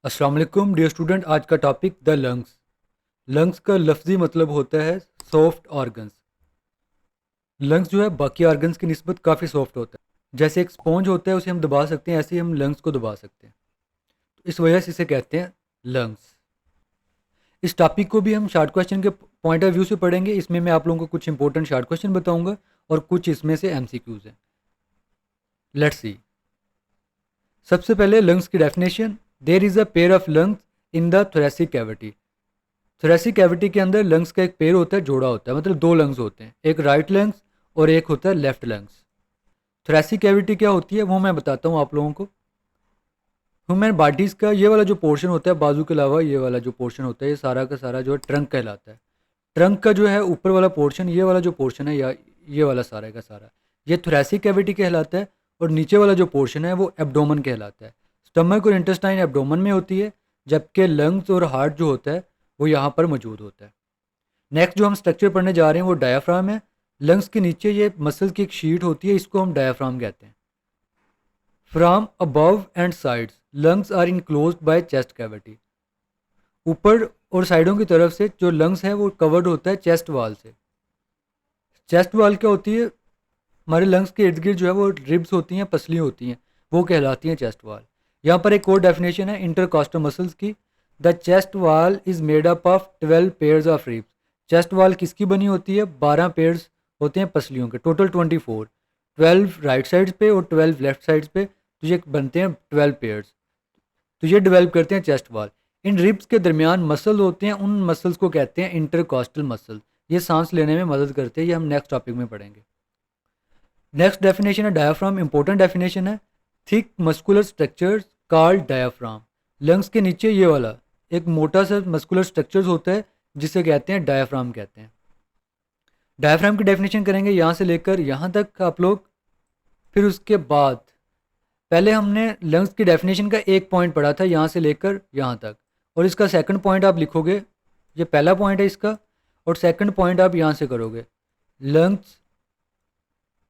अस्सलाम वालेकुम dear student. आज का टॉपिक द लंग्स। लंग्स का लफ्ज़ी मतलब होता है सॉफ्ट ऑर्गन्स। लंग्स जो है बाकी ऑर्गन्स की निस्बत काफ़ी सॉफ्ट होता है। जैसे एक स्पॉन्ज होता है उसे हम दबा सकते हैं, ऐसे ही हम लंग्स को दबा सकते हैं। तो इस वजह से इसे कहते हैं लंग्स। इस टॉपिक को भी हम शॉर्ट क्वेश्चन के पॉइंट ऑफ व्यू से पढ़ेंगे। इसमें मैं आप लोगों को कुछ इंपॉर्टेंट शॉर्ट क्वेश्चन बताऊंगा और कुछ इसमें से एमसीक्यूज हैं। Let's see. सबसे पहले लंग्स की definition. There is a pair of lungs in the thoracic cavity. Thoracic cavity के अंदर लंग्स का एक पेयर होता है, जोड़ा होता है, मतलब दो लंग्स होते हैं, एक राइट लंग्स और एक होता है लेफ्ट लंग्स। थोरेसिक कैविटी क्या होती है वो मैं बताता हूँ आप लोगों को। ह्यूमन बॉडीज़ का ये वाला जो पोर्शन होता है, बाजू के अलावा ये वाला जो पोर्शन होता है, ये सारा का सारा जो है ट्रंक कहलाता है। ट्रंक का जो है ऊपर वाला पोर्शन, ये वाला जो पोर्शन है, या ये वाला सारा का सारा, ये थोरेसिक कैविटी कहलाता है। और नीचे वाला जो पोर्शन है वो एब्डोमन कहलाता है। स्टमक और इंटेस्टाइन एब्डोमन में होती है, जबकि लंग्स और हार्ट जो होता है वो यहाँ पर मौजूद होता है। नेक्स्ट जो हम स्ट्रक्चर पढ़ने जा रहे हैं वो डायाफ्राम है। लंग्स के नीचे ये मसल की एक शीट होती है, इसको हम डायाफ्राम कहते हैं। From above and sides lungs are enclosed by chest cavity. ऊपर और साइडों की तरफ से जो लंग्स है वो कवर्ड होता है चेस्ट वाल से। चेस्ट वाल क्या होती है? हमारे लंग्स के इर्द गिर्द जो है वो रिब्स होती हैं, पसलियाँ होती हैं, वो कहलाती हैं चेस्ट वाल। यहाँ पर एक और डेफिनेशन है इंटरकॉस्टल मसल्स की। द चेस्ट वाल is made up of 12 pairs of ribs. Chest वाल किसकी बनी होती है? 12 पेयर्स होते हैं पसलियों के, टोटल 24। 12 राइट साइड्स पे और 12 लेफ्ट साइड्स पे, तो ये बनते हैं 12 पेयर्स। तो ये डेवलप करते हैं चेस्ट वाल। इन रिब्स के दरमियान मसल होते हैं, उन मसल्स को कहते हैं इंटरकॉस्टल मसल। ये सांस लेने में मदद करते हैं, ये हम नेक्स्ट टॉपिक में पढ़ेंगे। नेक्स्ट डेफिनेशन है डायाफ्राम। इंपॉर्टेंट डेफिनेशन है। Thick muscular structure called diaphragm. Lungs के नीचे ये वाला एक मोटा सा मस्कुलर स्ट्रक्चर होता है जिसे कहते हैं डायाफ्राम कहते हैं। डायाफ्राम की डेफिनेशन करेंगे यहाँ से लेकर यहाँ तक आप लोग। फिर उसके बाद पहले हमने लंग्स की डेफिनेशन का एक पॉइंट पढ़ा था यहाँ से लेकर यहाँ तक, और इसका सेकंड पॉइंट आप लिखोगे। ये पहला पॉइंट है इसका, और सेकंड पॉइंट आप यहाँ से करोगे। Lungs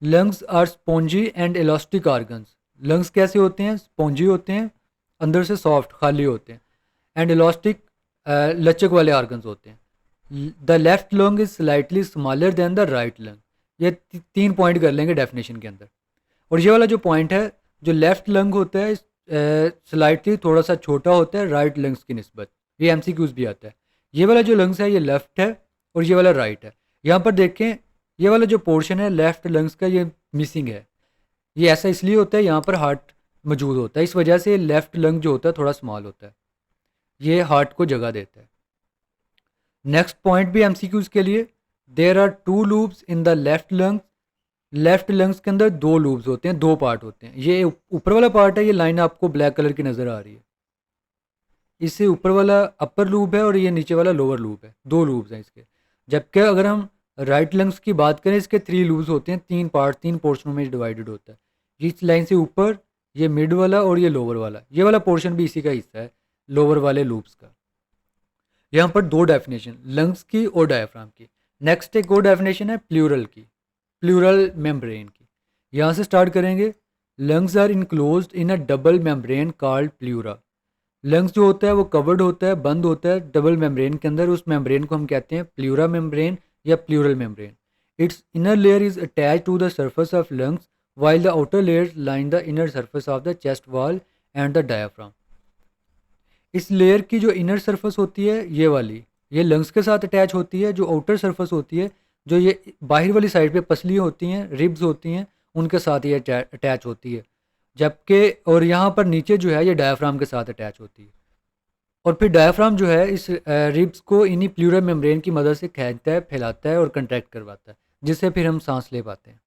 lungs are spongy and elastic organs. Lungs कैसे होते हैं? स्पॉन्जी होते हैं, अंदर से सॉफ्ट खाली होते हैं, एंड इलास्टिक लचक वाले ऑर्गन्स होते हैं। The left lung is slightly smaller than the right lung. ये तीन पॉइंट कर लेंगे डेफिनेशन के अंदर। और ये वाला जो पॉइंट है, जो लेफ्ट लंग होता है स्लाइटली थोड़ा सा छोटा होता है राइट लंग्स की निस्बत। ये एमसीक्यूज भी आता है। ये वाला जो लंग्स है ये लेफ्ट है और ये वाला राइट है। यहाँ पर देखें, ये वाला जो पोर्शन है लेफ्ट लंग्स का ये मिसिंग है। ये ऐसा इसलिए होता है, यहाँ पर हार्ट मौजूद होता है, इस वजह से लेफ्ट लंग जो होता है थोड़ा स्मॉल होता है, ये हार्ट को जगह देता है। नेक्स्ट पॉइंट भी एमसीक्यूज के लिए। There are two lobes in the left lung. Left lungs के अंदर दो लूब्स होते हैं, दो पार्ट होते हैं। ये ऊपर वाला पार्ट है, ये लाइन आपको ब्लैक कलर की नज़र आ रही है। इससे ऊपर वाला अपर लूब है और ये नीचे वाला लोअर लूब है, दो लूब्स हैं इसके। जबकि अगर हम राइट लंग्स की बात करें, इसके थ्री लूब्स होते हैं, तीन पार्ट, तीन पोर्शनों में डिवाइडेड होता है। इस लाइन से ऊपर ये मिड वाला और ये लोअर वाला, ये वाला पोर्शन भी इसी का हिस्सा है, लोअर वाले लूब्स का। यहाँ पर दो डेफिनेशन, लंग्स की और डायफ्राम की। नेक्स्ट एक और डेफिनेशन है प्लूरल की, प्लूरल मेम्ब्रेन की। यहाँ से स्टार्ट करेंगे। Lungs are enclosed in a double membrane called pleura. Lungs जो होता है वो कवर्ड होता है, बंद होता है डबल मेम्ब्रेन के अंदर। उस मेम्ब्रेन को हम कहते हैं प्लूरा मेम्ब्रेन या pleural membrane. Its inner layer is attach to the surface of lungs while the outer layers line the inner surface of the chest wall and the diaphragm। इस layer की जो inner surface होती है ये वाली, ये lungs के साथ अटैच होती है। जो आउटर सरफेस होती है, जो ये बाहर वाली साइड पे पसलियाँ होती हैं, रिब्स होती हैं, उनके साथ ये अटैच होती है। जबकि और यहाँ पर नीचे जो है ये डायाफ्राम के साथ अटैच होती है। और फिर डायाफ्राम जो है इस रिब्स को इन्हीं प्लूरल मेम्ब्रेन की मदद से खींचता है, फैलाता है और कंट्रैक्ट करवाता है, जिससे फिर हम सांस ले पाते हैं।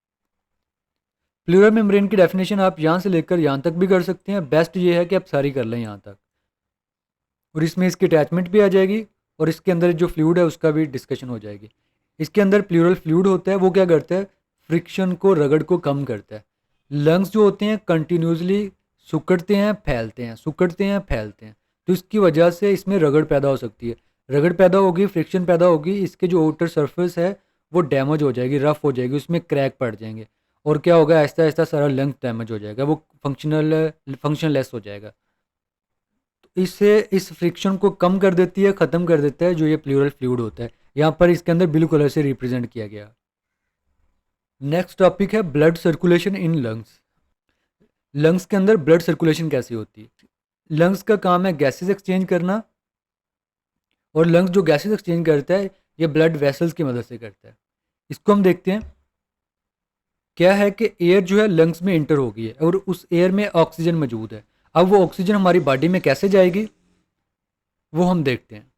प्लूरल मेम्ब्रेन की डेफिनेशन आप यहाँ से लेकर यहाँ तक भी कर सकते हैं। बेस्ट ये है कि आप सारी कर लें यहाँ तक, और इसमें इसकी अटैचमेंट भी आ जाएगी और इसके अंदर जो फ्लूइड है उसका भी डिस्कशन हो जाएगी। इसके अंदर प्लूरल फ्लूइड होता है, वो क्या करता है? फ्रिक्शन को, रगड़ को कम करता है। लंग्स जो होते हैं कंटिन्यूसली सुकड़ते हैं, फैलते हैं, सुकड़ते हैं, फैलते हैं, तो इसकी वजह से इसमें रगड़ पैदा हो सकती है। रगड़ पैदा होगी, फ्रिक्शन पैदा होगी, इसके जो आउटर सरफेस है वो डैमेज हो जाएगी, रफ हो जाएगी, उसमें क्रैक पड़ जाएंगे, और क्या होगा, आहिस्ता आहिस्ता सारा लंग डैमेज हो जाएगा, वो फंक्शनलेस हो जाएगा। इससे इस फ्रिक्शन को कम कर देती है, ख़त्म कर देता है जो ये प्लूरल फ्लूइड होता है। यहाँ पर इसके अंदर ब्लू कलर से रिप्रेजेंट किया गया। नेक्स्ट टॉपिक है blood circulation in lungs. Lungs के अंदर ब्लड सर्कुलेशन कैसी होती है? लंग्स का काम है गैसेस एक्सचेंज करना, और लंग्स जो गैसेस एक्सचेंज करता है ये ब्लड वेसल्स की मदद से करता है। इसको हम देखते हैं। क्या है कि एयर जो है लंग्स में इंटर हो गई है और उस एयर में ऑक्सीजन मौजूद है। अब वो ऑक्सीजन हमारी बॉडी में कैसे जाएगी वो हम देखते हैं।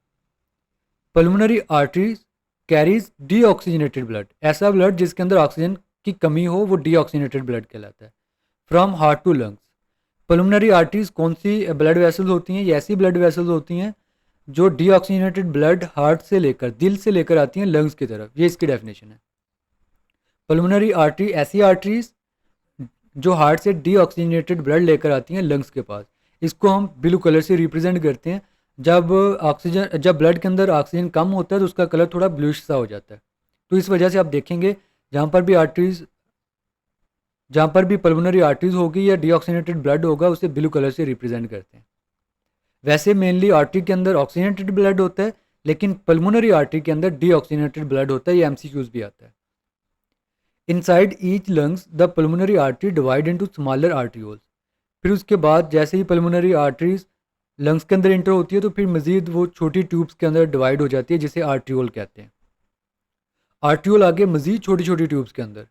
Pulmonary arteries carries deoxygenated blood. ऐसा ब्लड जिसके अंदर ऑक्सीजन की कमी हो वो डीऑक्सीजनेटेड ब्लड कहलाता है। From heart to lungs. Pulmonary arteries कौन सी ब्लड वेसल्स होती हैं? ये ऐसी ब्लड वेसल्स होती हैं जो डीऑक्सीजनेटेड ब्लड हार्ट से लेकर, दिल से लेकर आती हैं लंग्स की तरफ। ये इसकी डेफिनेशन है। पल्मोनरी आर्टरी ऐसी आर्टरीज जो हार्ट से डीऑक्सीजनेटेड ब्लड लेकर आती हैं लंग्स के पास। इसको हम ब्लू कलर से रिप्रेजेंट करते हैं। जब ब्लड के अंदर ऑक्सीजन कम होता है तो उसका कलर थोड़ा ब्लूइश सा हो जाता है। तो इस वजह से आप देखेंगे जहाँ पर भी पल्मोनरी आर्टरीज होगी या डीऑक्सीजनेटेड ब्लड होगा उसे ब्लू कलर से रिप्रेजेंट करते हैं। वैसे मेनली आर्टरी के अंदर ऑक्सीजनेटेड ब्लड होता है, लेकिन पल्मोनरी आर्टरी के अंदर डीऑक्सीजनेटेड ब्लड होता है। ये एमसीक्यूज भी आता है। Inside each lungs the pulmonary artery divide into smaller arterioles. फिर उसके बाद जैसे ही पल्मोनरी आर्टरीज लंग्स के अंदर इंटर होती है तो फिर मजीद वो छोटी ट्यूब्स के अंदर डिवाइड हो जाती है जिसे आर्ट्रियोल कहते हैं। आर्ट्रियोल आगे मजीद छोटी छोटी ट्यूब्स के अंदर,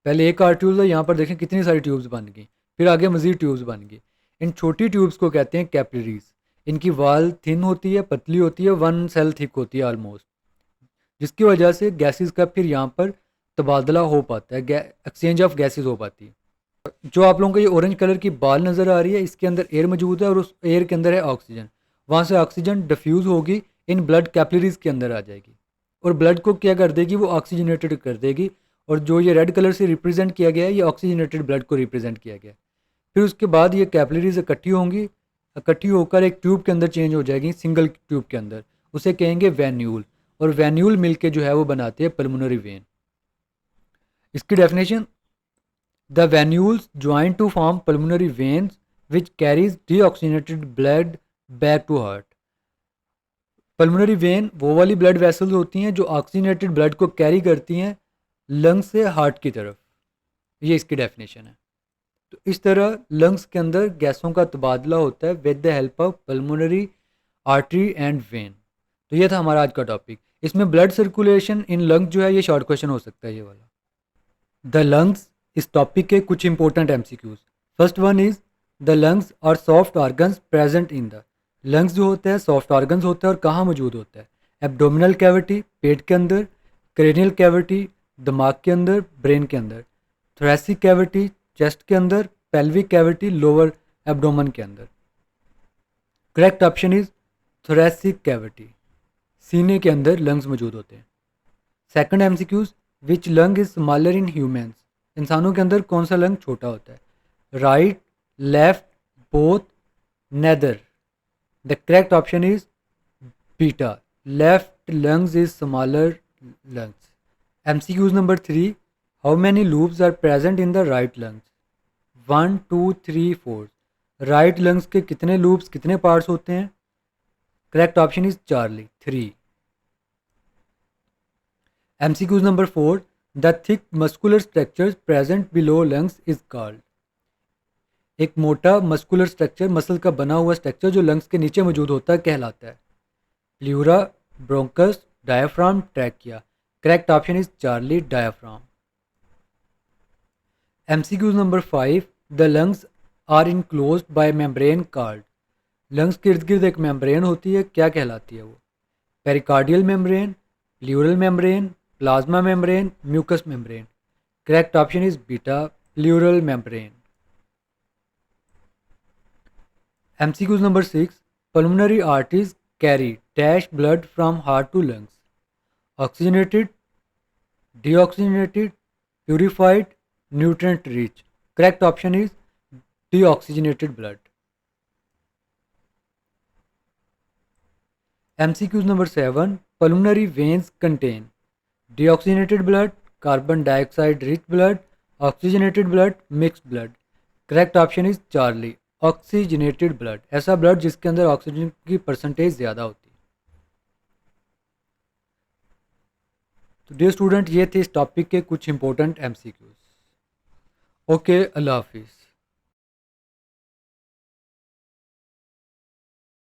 पहले एक आर्ट्रियोल है, यहाँ पर देखें कितनी सारी ट्यूब्स बन गई, फिर आगे मजीद ट्यूब्स बन गई। इन छोटी ट्यूब्स को कहते हैं कैपिलरीज। इनकी वाल थिन होती है, पतली होती है, 1 सेल थिक होती है ऑलमोस्ट, जिसकी वजह से गैसेस का फिर यहाँ पर तबादला हो पाता है, एक्सचेंज ऑफ गैसेस हो पाती है। जो आप लोगों को ये ऑरेंज कलर की बाल नज़र आ रही है इसके अंदर एयर मौजूद है और उस एयर के अंदर है ऑक्सीजन। वहाँ से ऑक्सीजन डिफ्यूज़ होगी, इन ब्लड कैपिलरीज के अंदर आ जाएगी और ब्लड को क्या कर देगी, वो ऑक्सीजनेटेड कर देगी। और जो ये रेड कलर से रिप्रेजेंट किया गया है ये ऑक्सीजनेटेड ब्लड को रिप्रेजेंट किया गया है। फिर उसके बाद ये कैपिलरीज इकट्ठी होंगी, इकट्ठी होकर एक ट्यूब के अंदर चेंज हो जाएगी, सिंगल ट्यूब के अंदर, उसे कहेंगे वैन्यूल। और वैन्यूल मिलके जो है वो बनाते हैं पल्मोनरी वेन। इसकी definition, the venules join to form pulmonary veins which carries deoxygenated blood back to heart। Pulmonary vein वो वाली ब्लड वेसल्स होती हैं जो ऑक्सीजनेटेड ब्लड को कैरी करती हैं लंग्स से हार्ट की तरफ। ये इसकी डेफिनेशन है। तो इस तरह लंग्स के अंदर गैसों का तबादला होता है with the help of pulmonary artery and when. तो ये था हमारा आज का टॉपिक। इसमें ब्लड सर्कुलेशन इन लंग्स जो है ये शॉर्ट क्वेश्चन हो सकता है ये वाला। द लंग्स, इस टॉपिक के कुछ important MCQs. First one is the lungs और soft organs present in the. Lungs जो होते हैं सॉफ्ट ऑर्गन्स होते हैं और कहाँ मौजूद होता है? एब्डोमिनल कैविटी, पेट के अंदर, क्रेनियल कैविटी, दिमाग के अंदर, ब्रेन के अंदर, थोरेसिक कैविटी, चेस्ट के अंदर, पेल्विक कैविटी, लोअर एब्डोमन के अंदर। Correct option is thoracic cavity, सीने के अंदर लंग्स मौजूद होते हैं। Second MCQs, which lung is smaller in humans. इंसानों के अंदर कौन सा लंग छोटा होता है? Right, left, both, neither. The correct option is beta, left lungs is smaller lungs. MCQs number 3, how many lobes are present in the right lungs? 1 2 3 4। Right lungs के कितने लूप्स, कितने पार्ट्स होते हैं? Correct option is Charlie, 3। MCQs number 4, the thick muscular structure present below lungs is called. एक मोटा muscular structure, muscle का बना हुआ स्ट्रक्चर जो लंग्स के नीचे मौजूद होता है कहलाता है? Pleura, bronchus, diaphragm, trachea. Correct option is Charlie, diaphragm. MCQs number 5, the lungs are enclosed by membrane called. Lungs के इर्द गिर्द एक मेम्ब्रेन होती है, क्या कहलाती है वो? Pericardial membrane, pleural membrane, plasma membrane, mucus membrane. Correct option is beta, pleural membrane. MCQs number 6, pulmonary arteries carry dash blood from heart to lungs. Oxygenated, deoxygenated, purified, nutrient rich. Correct option is deoxygenated blood. MCQs number 7, pulmonary veins contain deoxygenated blood, carbon dioxide rich blood, oxygenated blood, mixed blood. Correct option is Charlie, oxygenated blood, ऐसा blood जिसके अंदर oxygen की percentage ज़्यादा होती है। तो dear student, ये थे इस टॉपिक के कुछ इंपॉर्टेंट एमसीक्यूज। ओके, अल्लाह हाफिज़।